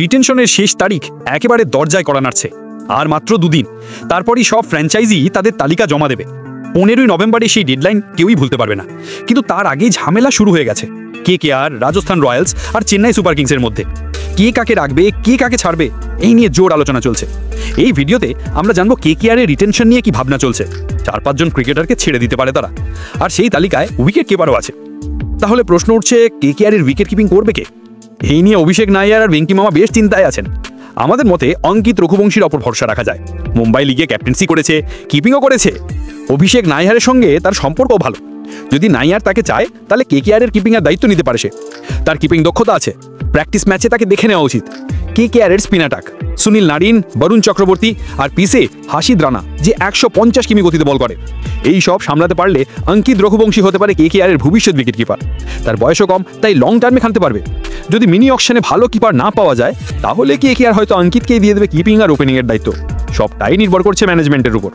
রিটেনশনের শেষ তারিখ একেবারে দরজায় করা নাড়ছে। আর মাত্র দুদিন, তারপরই সব ফ্র্যাঞ্চাইজি তাদের তালিকা জমা দেবে। 15ই নভেম্বরে সেই ডেডলাইন কেউই ভুলতে পারবে না। কিন্তু তার আগেই ঝামেলা শুরু হয়ে গেছে কেকেআর, রাজস্থান রয়্যালস আর চেন্নাই সুপার কিংসের মধ্যে। কে কাকে রাখবে, কে কাকে ছাড়বে, এই নিয়ে জোর আলোচনা চলছে। এই ভিডিওতে আমরা জানবো কেকেআরের রিটেনশন নিয়ে কি ভাবনা চলছে। 4-5 জন ক্রিকেটারকে ছেড়ে দিতে পারে তারা, আর সেই তালিকায় উইকেট কিপারও আছে। তাহলে প্রশ্ন উঠছে, কেকেআরের উইকেট কিপিং করবে কে? এই নিয়ে অভিষেক নাইয়ার আর ভেঙ্কি মামা বেশ চিন্তায় আছেন। আমাদের মতে অঙ্কিত রঘুবংশীর ওপর ভরসা রাখা যায়। মুম্বাই লিগে ক্যাপ্টেন্সি করেছে, কিপিংও করেছে। অভিষেক নাইয়ারের সঙ্গে তার সম্পর্কও ভালো। যদি নাইয়ার তাকে চায় তাহলে কেকেআরের কিপিংয়ের দায়িত্ব নিতে পারে সে। তার কিপিং দক্ষতা আছে, প্র্যাকটিস ম্যাচে তাকে দেখে নেওয়া উচিত। কেকেআরের স্পিন অ্যাটাক, সুনীল নারিন, বরুণ চক্রবর্তী আর পিসে হাসিদ রানা যে 150 কিমি গতিতে বল করে, এই সব সামলাতে পারলে অঙ্কিত রঘুবংশী হতে পারে কেকেআরের ভবিষ্যৎ উইকেট কিপার। তার বয়সও কম, তাই লং টার্মে খেলতে পারবে। যদি মিনি অকশনে ভালো কিপার না পাওয়া যায় তাহলে কেকেআর হয়তো অঙ্কিতকেই দিয়ে দেবে কিপিং আর ওপেনিংয়ের দায়িত্ব। সবটাই নির্ভর করছে ম্যানেজমেন্টের উপর।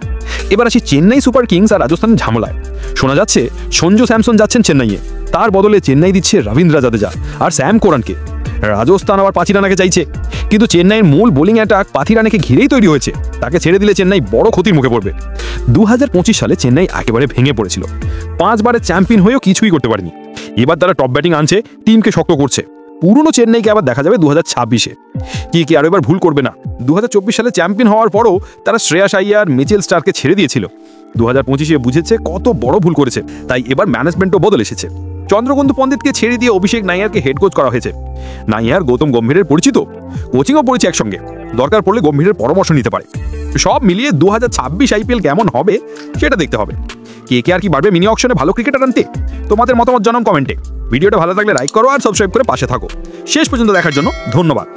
এবার আসি চেন্নাই সুপার কিংস আর রাজস্থানের ঝামেলায়। শোনা যাচ্ছে সঞ্জু স্যামসন যাচ্ছেন চেন্নাইয়ে, তার বদলে চেন্নাই দিচ্ছে রবীন্দ্র জাদেজা আর স্যাম কোরানকে। রাজস্থান আবার পাথিরানাকে চাইছে, কিন্তু চেন্নাইয়ের মূল বোলিং অ্যাটাক পাথিরানাকে ঘিরেই তৈরি হয়েছে। তাকে ছেড়ে দিলে চেন্নাই বড় ক্ষতির মুখে পড়বে। 2025 সালে চেন্নাই একেবারে ভেঙে পড়েছিল, 5 বারের চ্যাম্পিয়ন হয়েও কিছুই করতে পারেনি। এবার তারা টপ ব্যাটিং আনছে, টিমকে শক্ত করছে। পুরনো চেন্নাইকে আবার দেখা যাবে 2026-এ। কি আর এবার ভুল করবে না। 2024 সালে চ্যাম্পিয়ন হওয়ার পরও তারা শ্রেয়াস আইয়ার, মিচেল স্টার্ককে ছেড়ে দিয়েছিল। 2025-এ বুঝেছে কত বড় ভুল করেছে, তাই এবার ম্যানেজমেন্টও বদল এসেছে। চন্দ্রকান্ত পণ্ডিতকে ছেড়ে দিয়ে অভিষেক নাইয়ারকে হেড কোচ করা হয়েছে। নাইয়ার গৌতম গম্ভীরের পরিচিত, কোচিংও পড়েছে একসঙ্গে। দরকার পড়লে গম্ভীরের পরামর্শ নিতে পারে। সব মিলিয়ে 2026 আইপিএল কেমন হবে সেটা দেখতে হবে। কেকেআর কি পারবে মিনি অকশনে ভালো ক্রিকেটার আনতে? তোমাদের মতামত জানাও কমেন্টে। ভিডিওটা ভালো লাগলে লাইক করো আর সাবস্ক্রাইব করে পাশে থাকো। শেষ পর্যন্ত দেখার জন্য ধন্যবাদ।